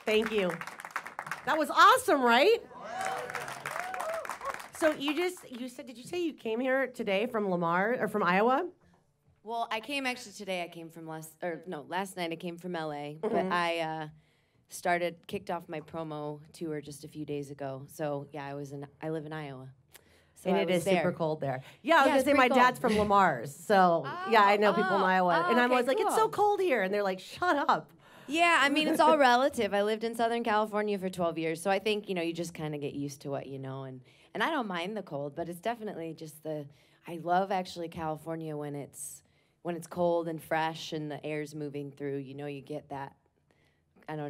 Thank you. That was awesome, right? So you said, did you say you came here today from Lamar or from Iowa? Well, I came actually today. I came from last night I came from LA, but I kicked off my promo tour just a few days ago. So yeah, I live in Iowa. So And it is super cold there. Yeah, I was gonna say my dad's from Lamar's, so yeah, I know people in Iowa, and I'm always like, it's so cold here, and they're like, shut up. Yeah, I mean, it's all relative. I lived in Southern California for 12 years, so I think you just kind of get used to what you know, and I don't mind the cold, but it's definitely just I love actually California when it's cold and fresh and the air's moving through. You get that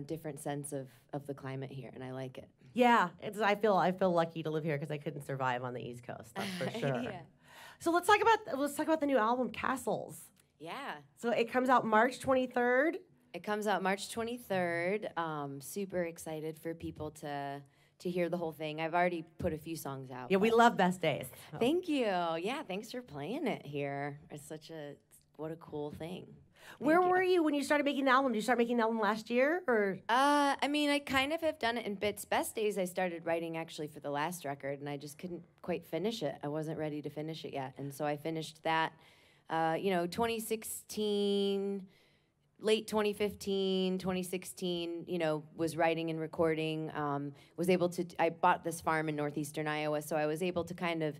different sense of the climate here, and I like it. Yeah, I feel lucky to live here because I couldn't survive on the East Coast. That's for sure. Yeah. So let's talk about the new album, Castles. Yeah. So it comes out March 23rd. It comes out March 23rd. Super excited for people to hear the whole thing. I've already put a few songs out. Yeah, we love Best Days. So. Thank you. Yeah, thanks for playing it here. What a cool thing. Where were you when you started making the album? Did you start making the album last year, or? I mean, I kind of have done it in bits. Best Days I started writing actually for the last record, and I just couldn't quite finish it. I wasn't ready to finish it yet, and so I finished that, 2016, late 2015, 2016, was writing and recording, I bought this farm in northeastern Iowa, so I was able to kind of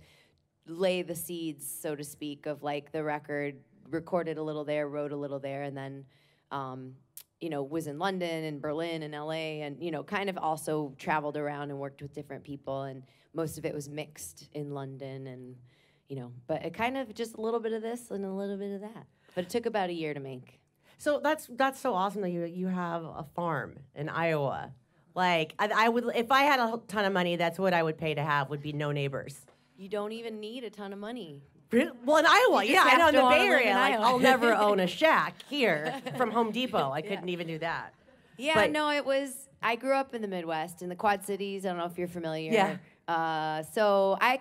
lay the seeds, so to speak, of like the record, recorded a little there, wrote a little there, and then, was in London and Berlin and LA and, kind of also traveled around and worked with different people, and most of it was mixed in London and, but it kind of just a little bit of this and a little bit of that. But it took about a year to make. So that's so awesome that you have a farm in Iowa. Like I would, if I had a ton of money, that's what I would pay to have, would be no neighbors. You don't even need a ton of money. Well, in Iowa, yeah, I know in the Bay Area, like, I'll never own a shack here from Home Depot. I couldn't even do that. Yeah, but no, I grew up in the Midwest, in the Quad Cities. I don't know if you're familiar. Yeah. So I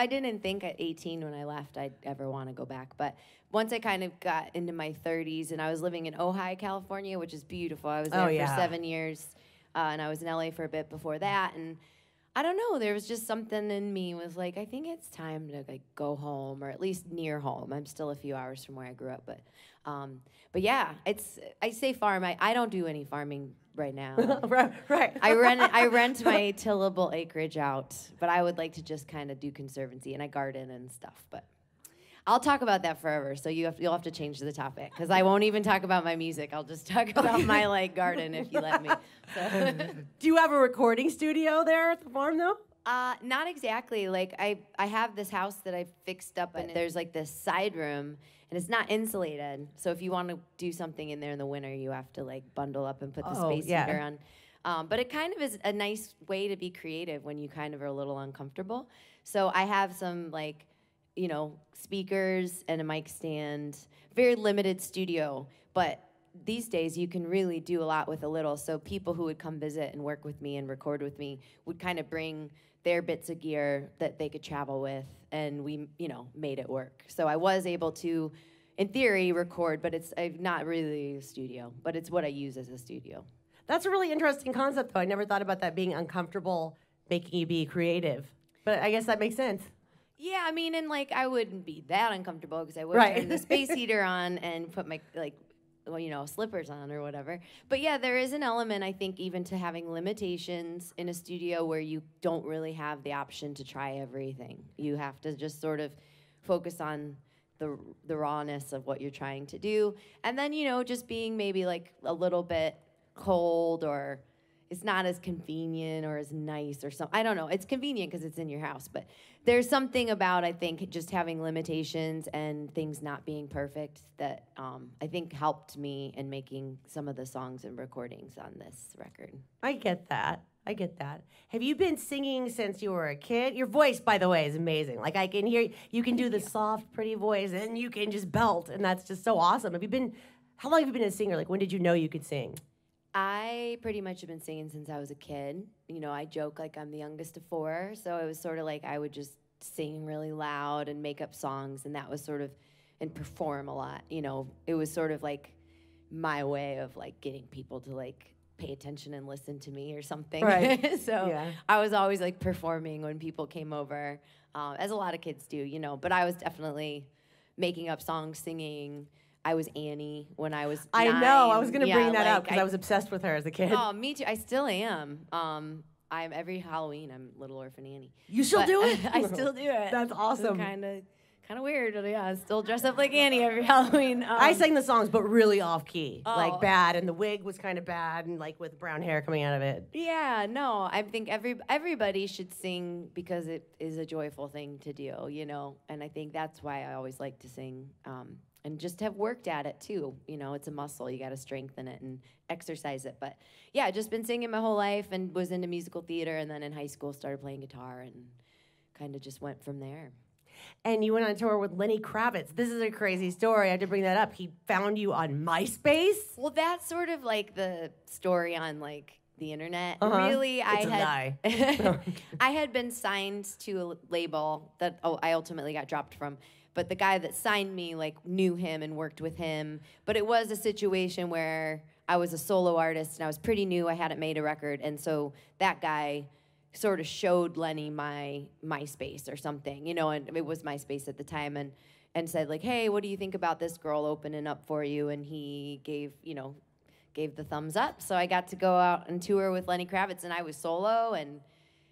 didn't think at 18 when I left I'd ever want to go back. But once I kind of got into my 30s, and I was living in Ojai, California, which is beautiful. I was there for 7 years, and I was in LA for a bit before that, and I don't know, there was just something in me was like, I think it's time to like go home, or at least near home. I'm still a few hours from where I grew up, but yeah, I say farm. I don't do any farming right now. Right. I rent my tillable acreage out, but I would like to just kind of do conservancy, and I garden and stuff, but I'll talk about that forever, so you'll have to change the topic, because I won't even talk about my music. I'll just talk about my garden if you let me. So. Do you have a recording studio there at the farm, though? Not exactly. Like I have this house that I fixed up, and there's like this side room, and it's not insulated. So if you want to do something in there in the winter, you have to like bundle up and put the space heater on. But it kind of is a nice way to be creative when you kind of are a little uncomfortable. So I have some speakers and a mic stand, very limited studio, but these days you can really do a lot with a little. So people who would come visit and work with me and record with me would kind of bring their bits of gear that they could travel with, and we, made it work. So I was able to, in theory, record, but it's not really a studio, but it's what I use as a studio. That's a really interesting concept, though. I never thought about that being uncomfortable, making you be creative. But I guess that makes sense. Yeah, I mean, and I wouldn't be that uncomfortable because I would turn the space heater on and put my slippers on or whatever. But yeah, there is an element, I think, even to having limitations in a studio where you don't really have the option to try everything. You have to just sort of focus on the rawness of what you're trying to do, and then just being maybe like a little bit cold, or it's not as convenient or as nice or something. I don't know. It's convenient because it's in your house, but there's something about, I think, just having limitations and things not being perfect that I think helped me in making some of the songs and recordings on this record. I get that. Have you been singing since you were a kid? Your voice, by the way, is amazing. Like, I can hear you can do the soft, pretty voice, and you can just belt, and that's just so awesome. How long have you been a singer? Like, when did you know you could sing? I pretty much have been singing since I was a kid. I joke like I'm the youngest of 4, so it was sort of like I would just sing really loud and make up songs, and that was sort of, and perform a lot. It was sort of like my way of like getting people to like pay attention and listen to me or something. Right. So I was always like performing when people came over, as a lot of kids do, you know. But I was definitely making up songs, singing. I was Annie when I was 9. I know. I was going to bring that like, up because I was obsessed with her as a kid. Oh, me too. I still am. I'm every Halloween. I'm Little Orphan Annie. You still do it? I still do it. That's awesome. Kind of weird. Yeah, I still dress up like Annie every Halloween. I sang the songs, but really off key, like bad, and the wig was kind of bad, and like with brown hair coming out of it. Yeah, no, I think everybody should sing because it is a joyful thing to do, you know. And I think that's why I always like to sing, and just have worked at it too. You know, it's a muscle. You got to strengthen it and exercise it. But yeah, just been singing my whole life, and was into musical theater, and then in high school started playing guitar, and kind of just went from there. And you went on tour with Lenny Kravitz. This is a crazy story. I have to bring that up. He found you on MySpace? Well, that's sort of like the story on like the internet. Really, I had been signed to a label that I ultimately got dropped from. But the guy that signed me like knew him and worked with him. But it was a situation where I was a solo artist and I was pretty new. I hadn't made a record, and so that guy sort of showed Lenny my MySpace or something, you know, and it was MySpace at the time, and said like, hey, what do you think about this girl opening up for you? And he gave the thumbs up. So I got to go out and tour with Lenny Kravitz, and I was solo, and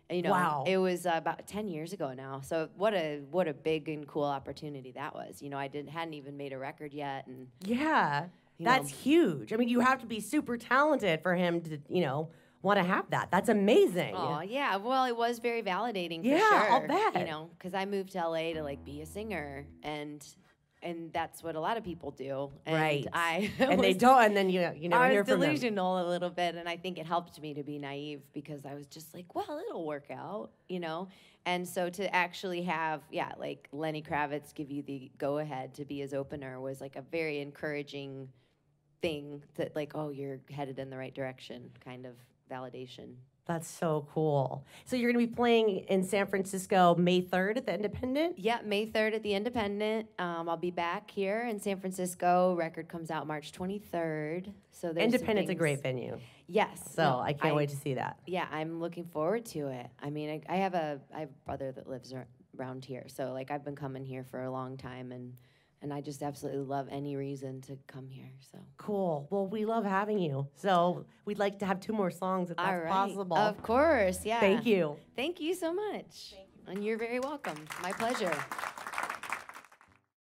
you know, wow. It was about 10 years ago now. So what a big and cool opportunity that was. You know, I hadn't even made a record yet, and yeah, that's huge. I mean, you have to be super talented for him to, you know, want to have that. That's amazing. Oh, yeah. Well, it was very validating for sure. Yeah, I'll bet. You know, because I moved to LA to like be a singer, and that's what a lot of people do. And right. And they don't, and then you never hear from them. I was delusional a little bit, and I think it helped me to be naive because I was just like, well, it'll work out, you know? And so to actually have, like Lenny Kravitz give you the go-ahead to be his opener was like a very encouraging thing that like, oh, you're headed in the right direction kind of validation. That's so cool. So you're going to be playing in San Francisco May 3rd at the Independent? Yeah, May 3rd at the Independent. I'll be back here in San Francisco. Record comes out March 23rd. So Independent's a great venue. Yes. So I can't wait to see that. Yeah, I'm looking forward to it. I mean, I have a brother that lives around here. So like I've been coming here for a long time, and I just absolutely love any reason to come here. So cool. Well, we love having you. So we'd like to have 2 more songs if that's possible. Of course, yeah. Thank you. Thank you so much. And you're very welcome. My pleasure.